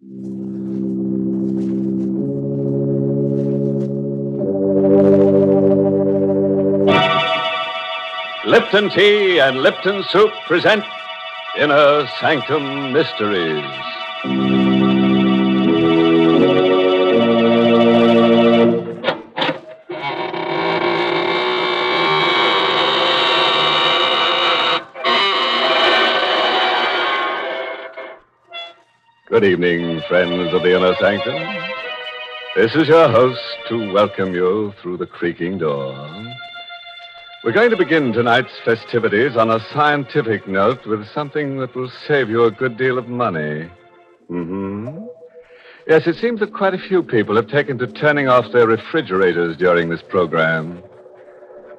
Lipton Tea and Lipton Soup present Inner Sanctum Mysteries. Good evening, friends of the Inner Sanctum. This is your host to welcome you through the creaking door. We're going to begin tonight's festivities on a scientific note with something that will save you a good deal of money. Yes, it seems that quite a few people have taken to turning off their refrigerators during this program.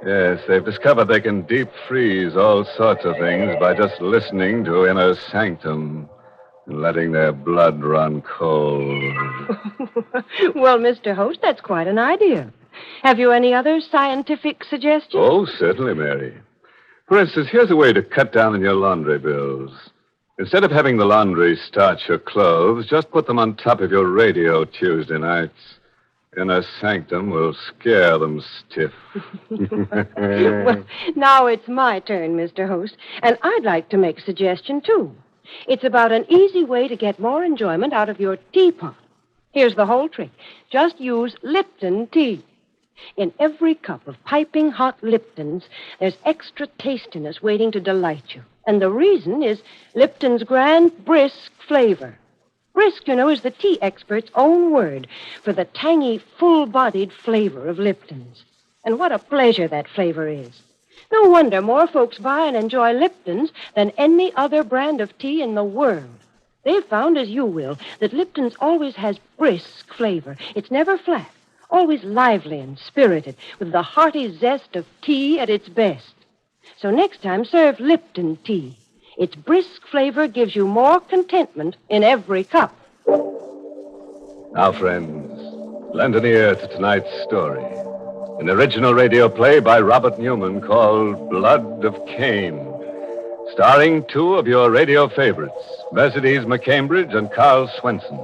Yes, they've discovered they can deep freeze all sorts of things by just listening to Inner Sanctum and letting their blood run cold. Well, Mr. Host, that's quite an idea. Have you any other scientific suggestions? Oh, certainly, Mary. For instance, here's a way to cut down on your laundry bills. Instead of having the laundry starch your clothes, just put them on top of your radio Tuesday nights. Inner Sanctum will scare them stiff. Well, now it's my turn, Mr. Host, and I'd like to make a suggestion, too. It's about an easy way to get more enjoyment out of your teapot. Here's the whole trick. Just use Lipton tea. In every cup of piping hot Liptons, there's extra tastiness waiting to delight you. And the reason is Lipton's grand brisk flavor. Brisk, you know, is the tea expert's own word for the tangy, full-bodied flavor of Lipton's. And what a pleasure that flavor is. No wonder more folks buy and enjoy Lipton's than any other brand of tea in the world. They've found, as you will, that Lipton's always has brisk flavor. It's never flat. Always lively and spirited, with the hearty zest of tea at its best. So next time, serve Lipton tea. Its brisk flavor gives you more contentment in every cup. Now, friends, lend an ear to tonight's story. An original radio play by Robert Newman called Blood of Cain, starring two of your radio favorites, Mercedes McCambridge and Carl Swenson.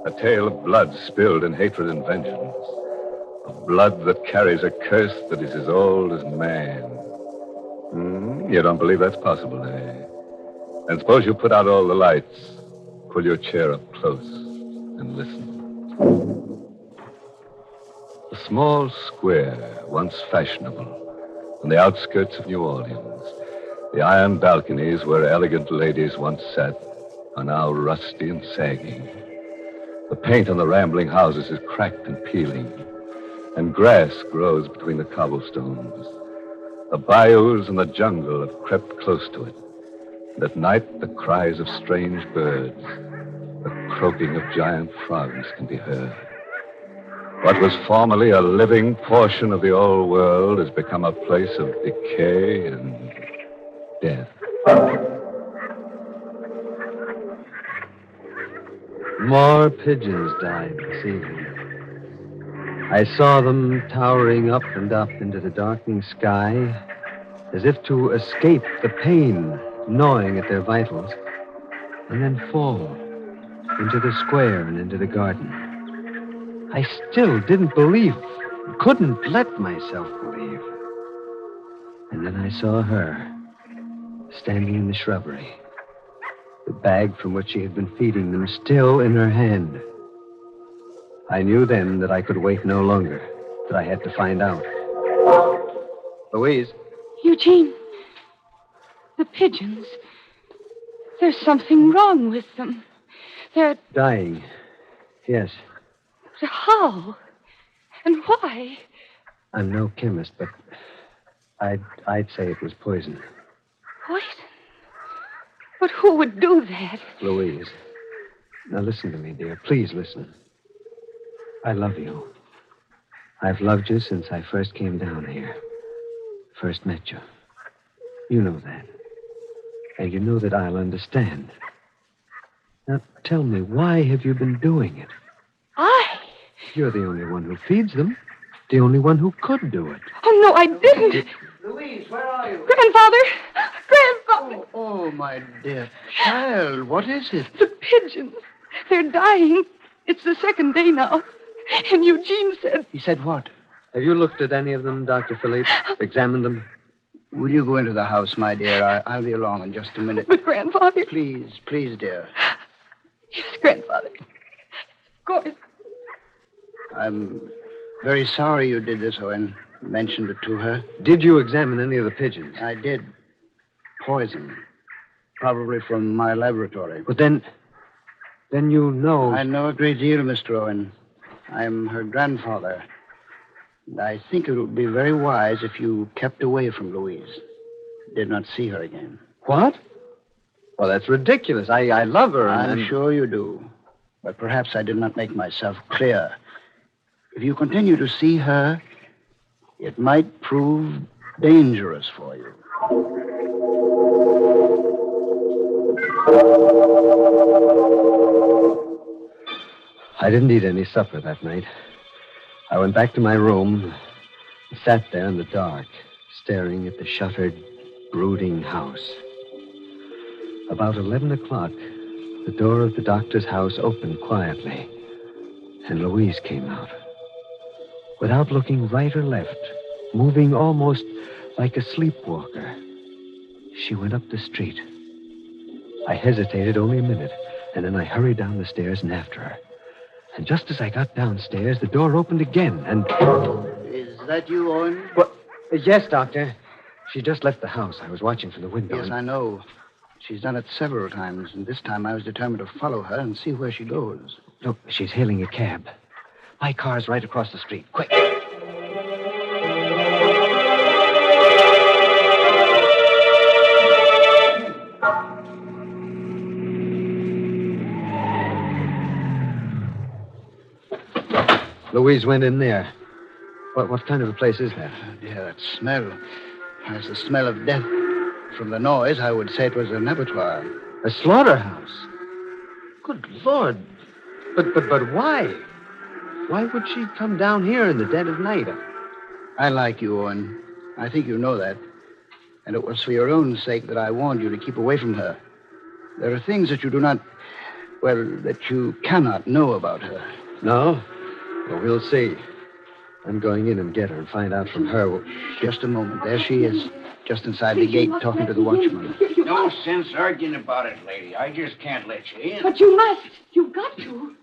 A tale of blood spilled in hatred and vengeance. Of blood that carries a curse that is as old as man. You don't believe that's possible, eh? And suppose you put out all the lights, pull your chair up close, and listen. A small square, once fashionable, on the outskirts of New Orleans. The iron balconies where elegant ladies once sat are now rusty and sagging. The paint on the rambling houses is cracked and peeling, and grass grows between the cobblestones. The bayous and the jungle have crept close to it, and at night the cries of strange birds, the croaking of giant frogs can be heard. What was formerly a living portion of the old world has become a place of decay and death. More pigeons died this evening. I saw them towering up and up into the darkening sky as if to escape the pain gnawing at their vitals, and then fall into the square and into the garden. I still didn't believe, couldn't let myself believe. And then I saw her standing in the shrubbery, the bag from which she had been feeding them still in her hand. I knew then that I could wait no longer, that I had to find out. Louise. Eugene, the pigeons. There's something wrong with them. They're... Dying. Yes. But how? And why? I'm no chemist, but I'd say it was poison. Poison? But who would do that? Louise. Now listen to me, dear. Please listen. I love you. I've loved you since I first came down here. First met you. You know that. And you know that I'll understand. Now tell me, why have you been doing it? I? You're the only one who feeds them. The only one who could do it. Oh, no, I didn't. Louise, where are you? Grandfather! Grandfather! Oh, my dear child, what is it? The pigeons. They're dying. It's the second day now. And Eugene said... He said what? Have you looked at any of them, Dr. Philippe? Examined them? Will you go into the house, my dear? I'll be along in just a minute. But, Grandfather... Please, dear. Yes, Grandfather. Of course. I'm very sorry you did this, Owen. Mentioned it to her. Did you examine any of the pigeons? I did. Poison. Probably from my laboratory. But then you know... I know a great deal, Mr. Owen. I'm her grandfather. And I think it would be very wise if you kept away from Louise. Did not see her again. What? Well, that's ridiculous. I love her. I'm sure you do. But perhaps I did not make myself clear. If you continue to see her, it might prove dangerous for you. I didn't eat any supper that night. I went back to my room and sat there in the dark, staring at the shuttered, brooding house. About 11 o'clock, the door of the doctor's house opened quietly, and Louise came out. Without looking right or left, moving almost like a sleepwalker, she went up the street. I hesitated only a minute, and then I hurried down the stairs and after her. And just as I got downstairs, the door opened again, and... Is that you, Owen? What? Yes, Doctor. She just left the house. I was watching from the window. Yes, I know. She's done it several times, and this time I was determined to follow her and see where she goes. Look, she's hailing a cab. My car's right across the street. Quick. Louise went in there. What kind of a place is that? Yeah, that smell. There's the smell of death. From the noise, I would say it was an abattoir. A slaughterhouse? Good Lord. But why? Why would she come down here in the dead of night? I like you, Owen. I think you know that. And it was for your own sake that I warned you to keep away from her. There are things that you do not... Well, that you cannot know about her. No? Well, we'll see. I'm going in and get her and find out from her. Just a moment. There she is, just inside the gate, talking to the watchman. No sense arguing about it, lady. I just can't let you in. But you must. You've got to.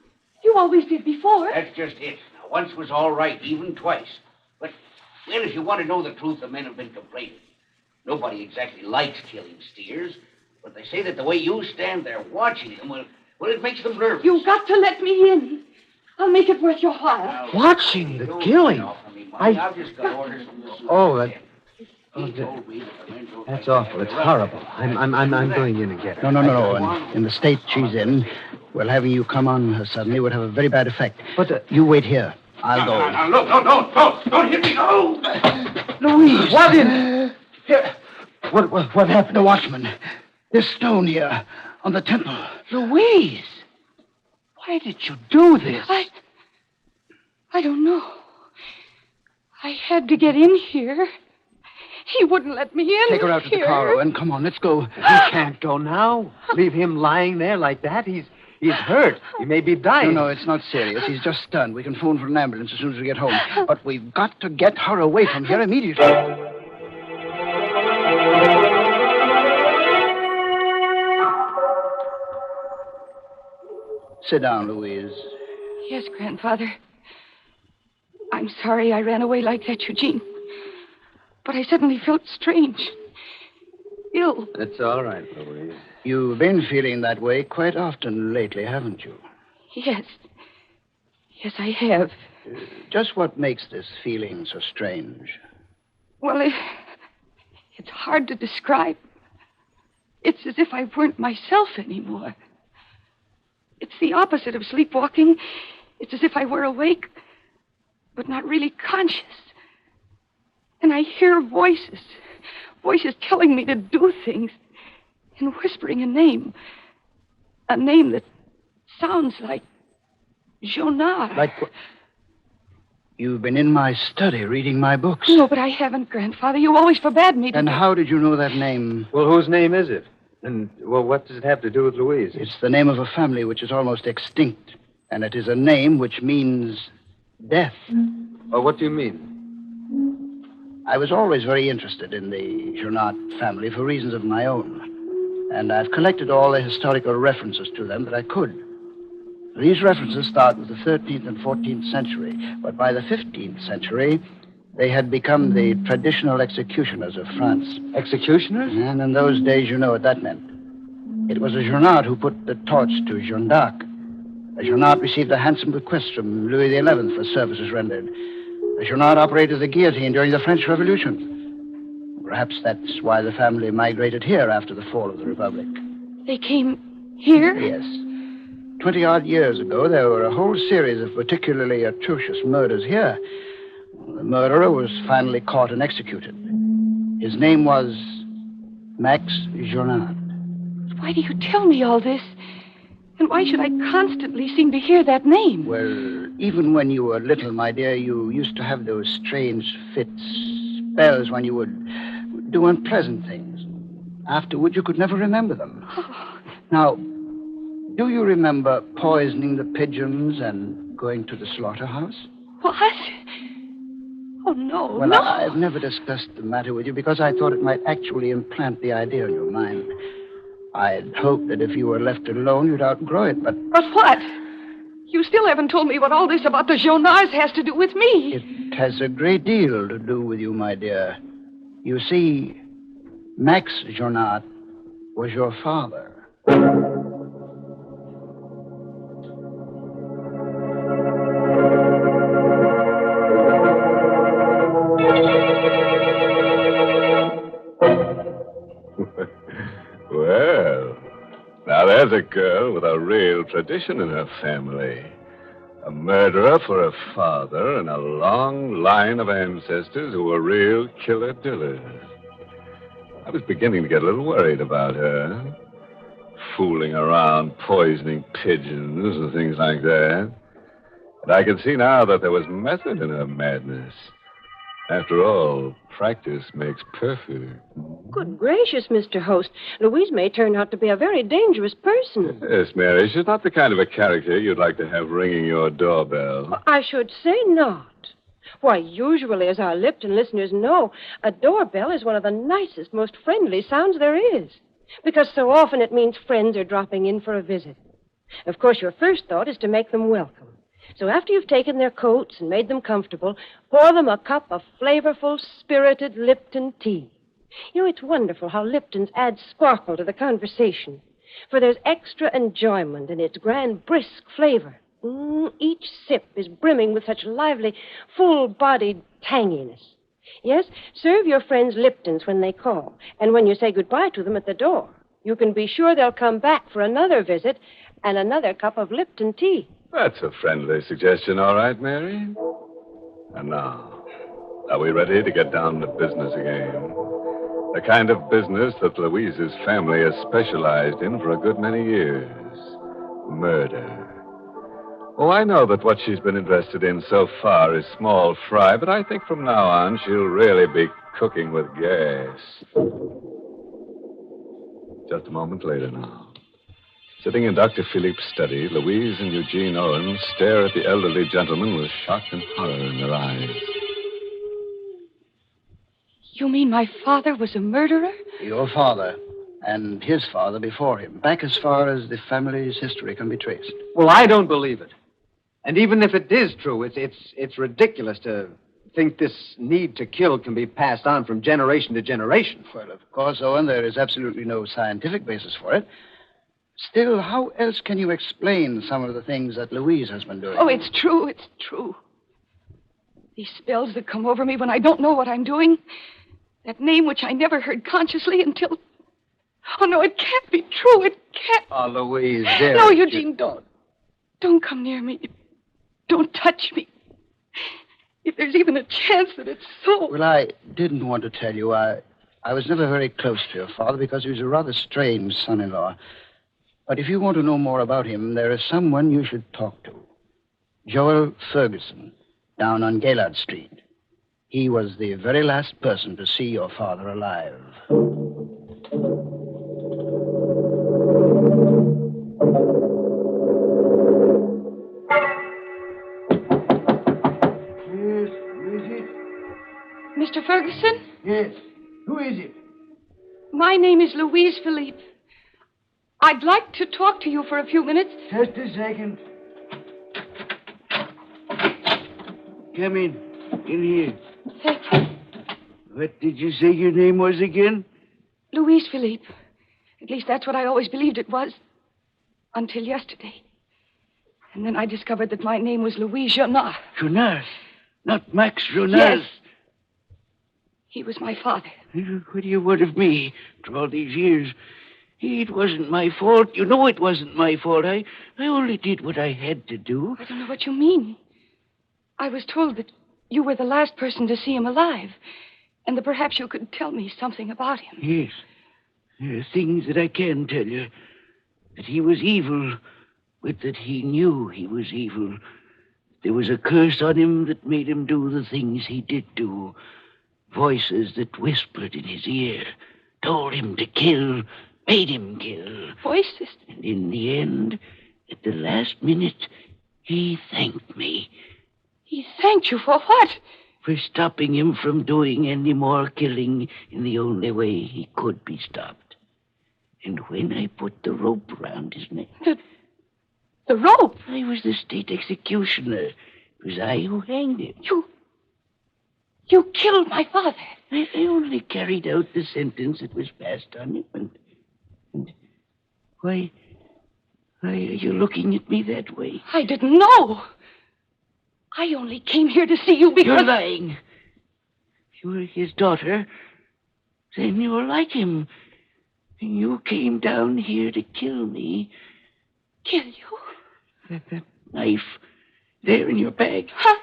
You always did before. That's just it. Now, once was all right, even twice. But, well, if you want to know the truth, the men have been complaining. Nobody exactly likes killing steers, but they say that the way you stand there watching them, well, it makes them nervous. You've got to let me in. I'll make it worth your while. Now, Watching the killing? I've just got orders from the That's awful. It's horrible. I'm going in and get her. No. In the state she's in, well, having you come on her suddenly would have a very bad effect. But you wait here. I'll go. No, don't hit me. No. Louise. What in... Here. What happened? The watchman. This stone here on the temple. Louise! Why did you do this? I don't know. I had to get in here. He wouldn't let me in. Take her out to the car, Owen. Come on, let's go. He can't go now. Leave him lying there like that. He's hurt. He may be dying. No, it's not serious. He's just stunned. We can phone for an ambulance as soon as we get home. But we've got to get her away from here immediately. Sit down, Louise. Yes, Grandfather. I'm sorry I ran away like that, Eugene. But I suddenly felt strange. Ill. It's all right, Louise. You've been feeling that way quite often lately, haven't you? Yes. Yes, I have. Just what makes this feeling so strange? Well, it's hard to describe. It's as if I weren't myself anymore. It's the opposite of sleepwalking. It's as if I were awake, but not really conscious. And I hear voices telling me to do things, and whispering a name that sounds like Jonah. Like what? You've been in my study reading my books. No, but I haven't, Grandfather. You always forbade me to. And how did you know that name? Well, whose name is it? And, well, what does it have to do with Louise? It's the name of a family which is almost extinct, and it is a name which means death. Well, what do you mean? I was always very interested in the Journat family for reasons of my own, and I've collected all the historical references to them that I could. These references start with the 13th and 14th century, but by the 15th century, they had become the traditional executioners of France. Executioners? And in those days, you know what that meant. It was a Journat who put the torch to Jeanne d'Arc. A Journat received a handsome bequest from Louis XI for services rendered. A Journat operated the guillotine during the French Revolution. Perhaps that's why the family migrated here after the fall of the Republic. They came here? Yes. 20-odd years ago, there were a whole series of particularly atrocious murders here. The murderer was finally caught and executed. His name was Max Journat. Why do you tell me all this? And why should I constantly seem to hear that name? Well, even when you were little, my dear, you used to have those strange fits, spells when you would do unpleasant things. Afterward, you could never remember them. Now, do you remember poisoning the pigeons and going to the slaughterhouse? What? Oh, no, Well, no. I've never discussed the matter with you because I thought it might actually implant the idea in your mind. I'd hoped that if you were left alone, you'd outgrow it, but... But what? You still haven't told me what all this about the Journats has to do with me. It has a great deal to do with you, my dear. You see, Max Journat was your father. Well, now there's a girl with a real tradition in her family. A murderer for a father and a long line of ancestors who were real killer-dillers. I was beginning to get a little worried about her. Fooling around, poisoning pigeons and things like that. But I could see now that there was method in her madness. After all, practice makes perfect. Good gracious, Mr. Host. Louise may turn out to be a very dangerous person. Yes, Mary, she's not the kind of a character you'd like to have ringing your doorbell. I should say not. Why, usually, as our Lipton listeners know, a doorbell is one of the nicest, most friendly sounds there is. Because so often it means friends are dropping in for a visit. Of course, your first thought is to make them welcome. So after you've taken their coats and made them comfortable, pour them a cup of flavorful, spirited Lipton tea. You know, it's wonderful how Lipton's add sparkle to the conversation. For there's extra enjoyment in its grand, brisk flavor. Each sip is brimming with such lively, full-bodied tanginess. Yes, serve your friends Liptons when they call. And when you say goodbye to them at the door, you can be sure they'll come back for another visit and another cup of Lipton tea. That's a friendly suggestion, all right, Mary. And now, are we ready to get down to business again? The kind of business that Louise's family has specialized in for a good many years. Murder. Oh, I know that what she's been interested in so far is small fry, but I think from now on she'll really be cooking with gas. Just a moment later now. Sitting in Dr. Philippe's study, Louise and Eugene Owen stare at the elderly gentleman with shock and horror in their eyes. You mean my father was a murderer? Your father and his father before him, back as far as the family's history can be traced. Well, I don't believe it. And even if it is true, it's ridiculous to think this need to kill can be passed on from generation to generation. Well, of course, Owen, there is absolutely no scientific basis for it. Still, how else can you explain some of the things that Louise has been doing? Oh, it's true. It's true. These spells that come over me when I don't know what I'm doing. That name which I never heard consciously until... Oh, no, it can't be true. It can't. Oh, Louise, dear. No, Eugene, don't. Don't come near me. Don't touch me. If there's even a chance that it's so... Well, I didn't want to tell you. I was never very close to your father because he was a rather strange son-in-law. But if you want to know more about him, there is someone you should talk to. Joel Ferguson, down on Gaylord Street. He was the very last person to see your father alive. Mr. Ferguson? Yes. Who is it? My name is Louise Philippe. I'd like to talk to you for a few minutes. Just a second. Come in. In here. Thank you. What did you say your name was again? Louise Philippe. At least that's what I always believed it was. Until yesterday. And then I discovered that my name was Louise Jonard. Jonard? Not Max Jonard? Yes. He was my father. What do you want of me after all these years? It wasn't my fault. You know it wasn't my fault. I only did what I had to do. I don't know what you mean. I was told that you were the last person to see him alive, and that perhaps you could tell me something about him. Yes. There are things that I can tell you. That he was evil, but that he knew he was evil. There was a curse on him that made him do the things he did do. Voices that whispered in his ear, told him to kill, made him kill. Voices? And in the end, at the last minute, he thanked me. He thanked you for what? For stopping him from doing any more killing in the only way he could be stopped. And when I put the rope around his neck... The rope? I was the state executioner. It was I who hanged him. You killed my father. I only carried out the sentence that was passed on him. And why are you looking at me that way? I didn't know. I only came here to see you because... You're lying. If you were his daughter, then you were like him. And you came down here to kill me. Kill you? That knife there in your bag. Huh?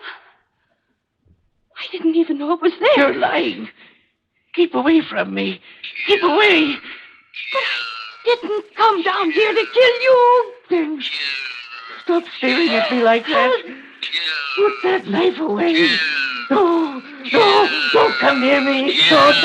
I didn't even know it was there. You're lying. Keep away from me. Keep away. But I didn't come down here to kill you. Then stop staring at me like that. Put that knife away. No, don't come near me. Don't.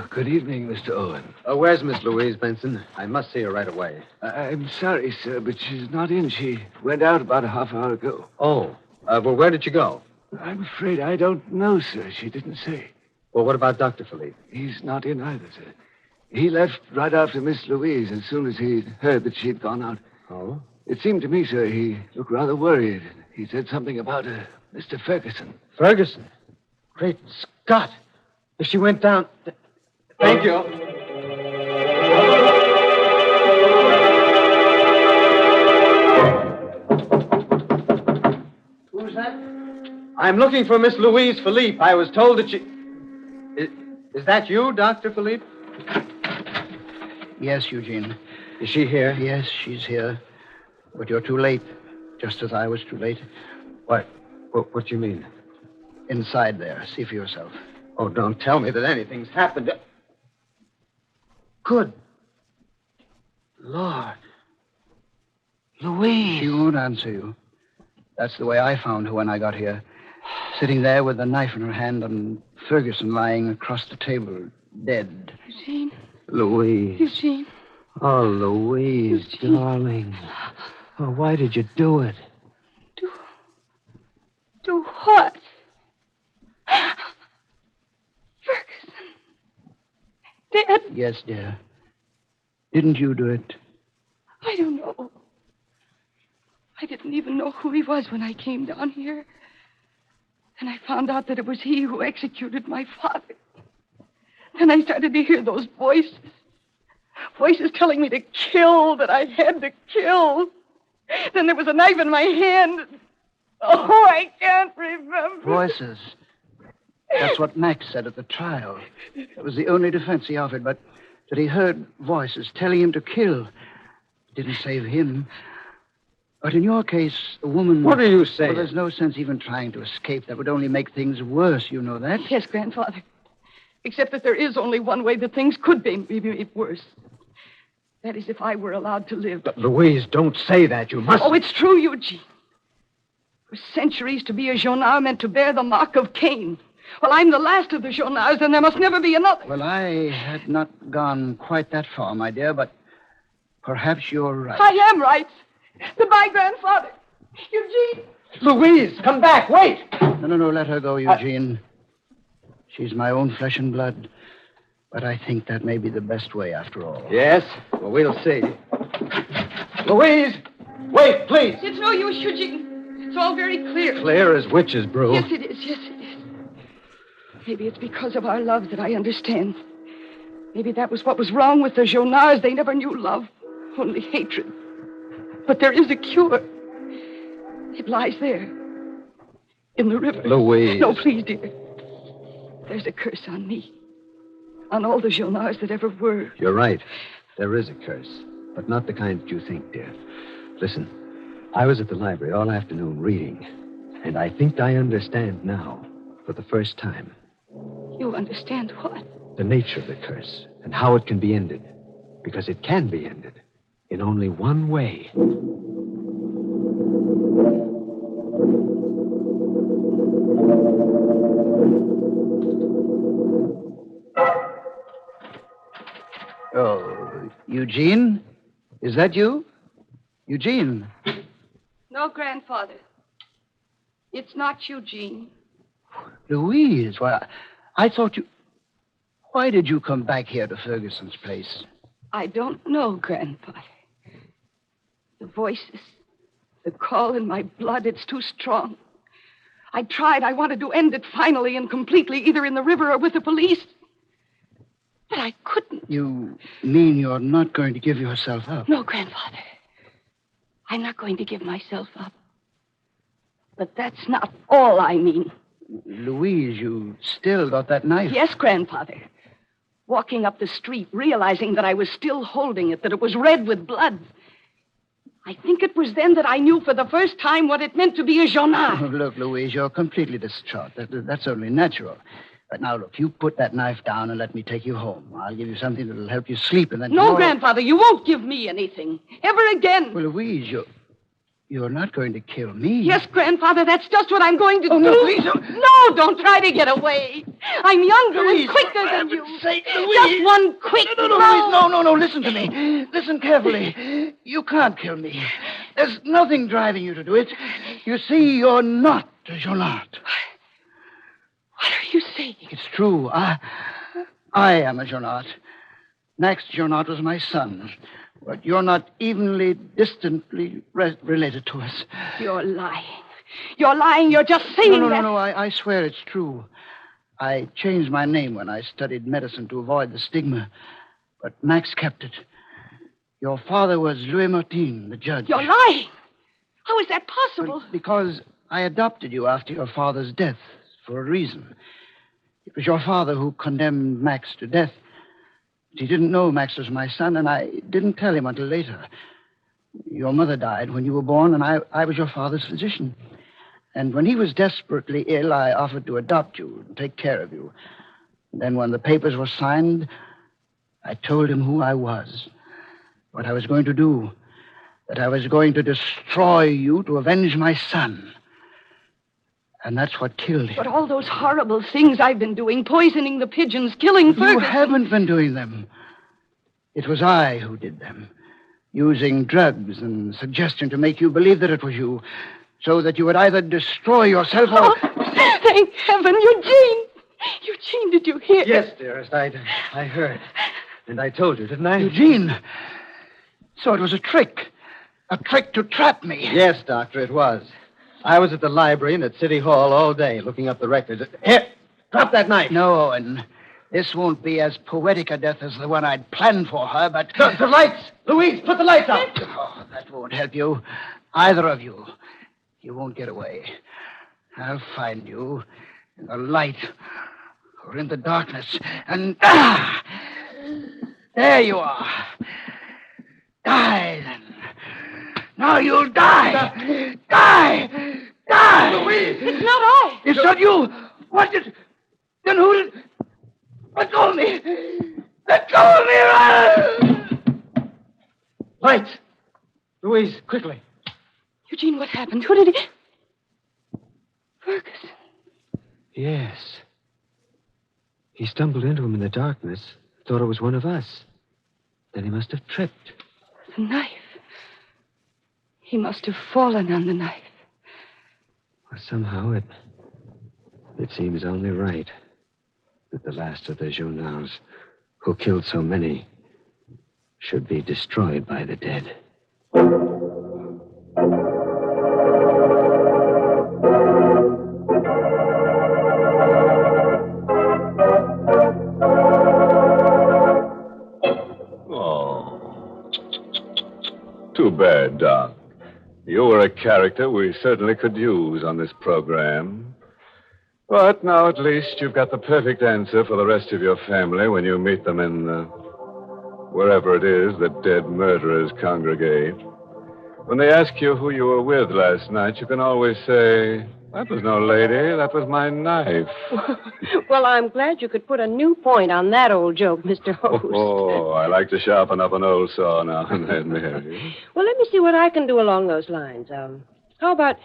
Good evening, Mr. Owen. Where's Miss Louise Benson? I must see her right away. I'm sorry, sir, but she's not in. She went out about a half hour ago. Oh. Well, where did she go? I'm afraid I don't know, sir. She didn't say. Well, what about Dr. Philippe? He's not in either, sir. He left right after Miss Louise as soon as he heard that she'd gone out. Oh? It seemed to me, sir, he looked rather worried. He said something about Mr. Ferguson. Ferguson? Great Scott. If she went down... Thank you. Who's that? I'm looking for Miss Louise Philippe. I was told that she... Is that you, Dr. Philippe? Yes, Eugene. Is she here? Yes, she's here. But you're too late, just as I was too late. What do you mean? Inside there. See for yourself. Oh, don't tell me that anything's happened. Good Lord. Louise. She won't answer you. That's the way I found her when I got here. Sitting there with a knife in her hand and Ferguson lying across the table, dead. Eugene. Louise. Eugene. Oh, Louise, Eugene. darling. Oh, why did you do it? Do what? Ferguson. Dead? Yes, dear. Didn't you do it? I don't know. I didn't even know who he was when I came down here. And I found out that it was he who executed my father. Then I started to hear those voices. Voices telling me to kill, that I had to kill. Then there was a knife in my hand. Oh, I can't remember. Voices. That's what Max said at the trial. That was the only defense he offered, but that he heard voices telling him to kill. It didn't save him. But in your case, a woman... What are you saying? Well, there's no sense even trying to escape. That would only make things worse, you know that? Yes, Grandfather. Except that there is only one way that things could be made worse. That is if I were allowed to live. But Louise, don't say that. You must... Oh, it's true, Eugene. For centuries, to be a Jonard meant to bear the mark of Cain. Well, I'm the last of the Jonards, and there must never be another. Well, I had not gone quite that far, my dear, but perhaps you're right. I am right. Goodbye, grandfather. Eugene. Louise, come back. Wait. No, let her go, Eugene. She's my own flesh and blood. But I think that may be the best way after all. Yes? Well, we'll see. Louise! Wait, please! It's no use, Eugene. It's all very clear. Clear as witch's brew. Yes, it is. Yes, it is. Maybe it's because of our love that I understand. Maybe that was what was wrong with the Jonards. They never knew love, only hatred. But there is a cure. It lies there, in the river. Louise. No, please, dear. There's a curse on me, on all the Jonards that ever were. You're right. There is a curse, but not the kind that you think, dear. Listen, I was at the library all afternoon reading, and I think I understand now, for the first time. You understand what? The nature of the curse and how it can be ended. Because it can be ended in only one way. Oh, Eugene? Is that you? Eugene? No, grandfather. It's not Eugene. Louise, why, I thought you... Why did you come back here to Ferguson's place? I don't know, grandfather. The voices, the call in my blood, it's too strong. I tried. I wanted to end it finally and completely, either in the river or with the police. But I couldn't. You mean you're not going to give yourself up? No, grandfather. I'm not going to give myself up. But that's not all I mean. Louise, you still got that knife? Yes, grandfather. Walking up the street, realizing that I was still holding it, that it was red with blood. I think it was then that I knew for the first time what it meant to be a Jonard. Oh, look, Louise, you're completely distraught. That's only natural. But now, look, you put that knife down and let me take you home. I'll give you something that'll help you sleep, and then No, tomorrow... grandfather, you won't give me anything. Ever again. Well, Louise, you're not going to kill me. Yes, grandfather, that's just what I'm going to do. No, please don't. No, don't try to get away. I'm younger Louise, and quicker for than you. heaven's sake, Louise. Just one quick No, Louise, no, listen to me. Listen carefully. You can't kill me. There's nothing driving you to do it. You see, you're not a Jonard. What are you saying? It's true. I am a Jonard. Max Jonard was my son. But you're not evenly, distantly related to us. You're lying. You're lying. You're just saying that. No. I swear it's true. I changed my name when I studied medicine to avoid the stigma. But Max kept it. Your father was Louis Martin, the judge. You're lying. How is that possible? Well, because I adopted you after your father's death, for a reason. It was your father who condemned Max to death. He didn't know Max was my son, and I didn't tell him until later. Your mother died when you were born, and I was your father's physician. And when he was desperately ill, I offered to adopt you and take care of you. And then when the papers were signed, I told him who I was, what I was going to do, that I was going to destroy you to avenge my son. And that's what killed him. But all those horrible things I've been doing, poisoning the pigeons, killing Ferguson... You haven't been doing them. It was I who did them. Using drugs and suggestion to make you believe that it was you, so that you would either destroy yourself or... Oh, thank heaven, Eugene! Eugene, did you hear? Yes, dearest, I heard. And I told you, didn't I? Eugene! So it was a trick. A trick to trap me. Yes, Doctor, it was. I was at the library and at City Hall all day looking up the records. Here, drop that knife. No, Owen. This won't be as poetic a death as the one I'd planned for her, but... The lights! Louise, put the lights out! Oh, that won't help you. Either of you. You won't get away. I'll find you in the light or in the darkness. And... there you are. Die, then. Now you'll die. Die! Die! Louise! It's not I. It's not you. What did... Then who did... Let go of me. Let go of me. Lights! Louise, quickly. Eugene, what happened? Who did he... Ferguson. Yes. He stumbled into him in the darkness, thought it was one of us. Then he must have tripped. The knife. He must have fallen on the knife. Well, somehow it seems only right that the last of the Journals, who killed so many, should be destroyed by the dead. Oh. Too bad, Doc. You were a character we certainly could use on this program. But now at least you've got the perfect answer for the rest of your family when you meet them in wherever it is that dead murderers congregate. When they ask you who you were with last night, you can always say, "That was no lady, that was my knife." Well, I'm glad you could put a new point on that old joke, Mr. Host. Oh, I like to sharpen up an old saw now and then, Mary. Well, let me see what I can do along those lines. How about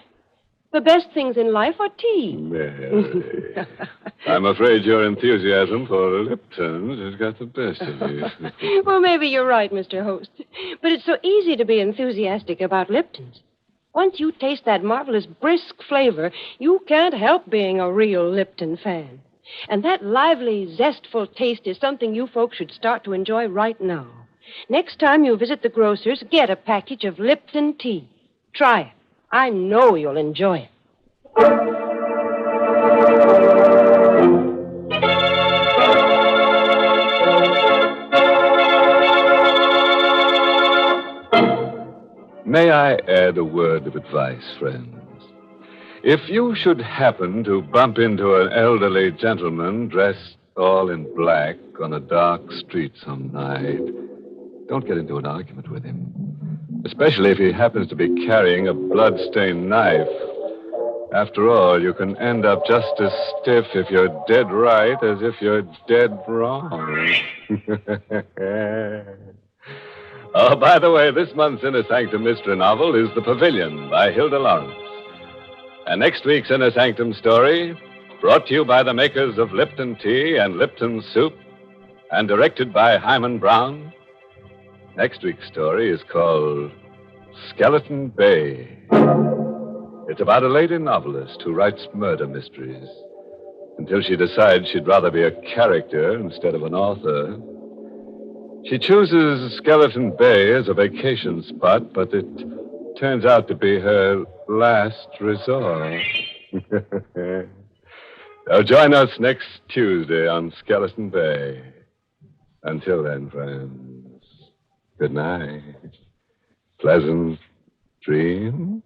the best things in life are tea? Mary. I'm afraid your enthusiasm for Lipton's has got the best of you. Well, maybe you're right, Mr. Host. But it's so easy to be enthusiastic about Lipton's. Once you taste that marvelous brisk flavor, you can't help being a real Lipton fan. And that lively, zestful taste is something you folks should start to enjoy right now. Next time you visit the grocer's, get a package of Lipton tea. Try it. I know you'll enjoy it. May I add a word of advice, friends? If you should happen to bump into an elderly gentleman dressed all in black on a dark street some night, don't get into an argument with him, especially if he happens to be carrying a blood-stained knife. After all, you can end up just as stiff if you're dead right as if you're dead wrong. Oh, by the way, this month's Inner Sanctum mystery novel is The Pavilion by Hilda Lawrence. And next week's Inner Sanctum story, brought to you by the makers of Lipton Tea and Lipton Soup, and directed by Hyman Brown. Next week's story is called Skeleton Bay. It's about a lady novelist who writes murder mysteries until she decides she'd rather be a character instead of an author. She chooses Skeleton Bay as a vacation spot, but it turns out to be her last resort. Now join us next Tuesday on Skeleton Bay. Until then, friends, good night. Pleasant dreams.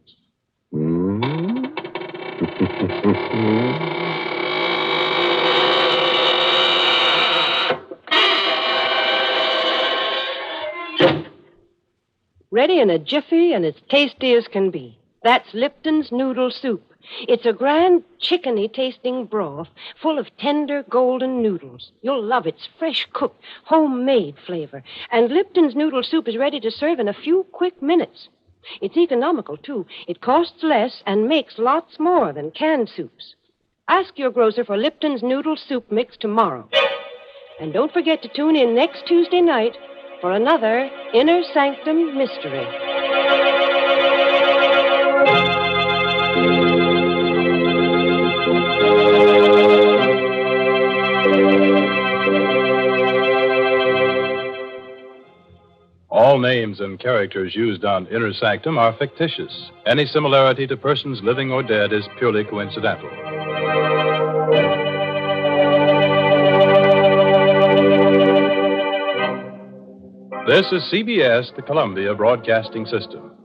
Ready in a jiffy and as tasty as can be. That's Lipton's Noodle Soup. It's a grand chickeny-tasting broth full of tender golden noodles. You'll love its fresh-cooked, homemade flavor. And Lipton's Noodle Soup is ready to serve in a few quick minutes. It's economical, too. It costs less and makes lots more than canned soups. Ask your grocer for Lipton's Noodle Soup Mix tomorrow. And don't forget to tune in next Tuesday night for another Inner Sanctum mystery. All names and characters used on Inner Sanctum are fictitious. Any similarity to persons living or dead is purely coincidental. This is CBS, the Columbia Broadcasting System.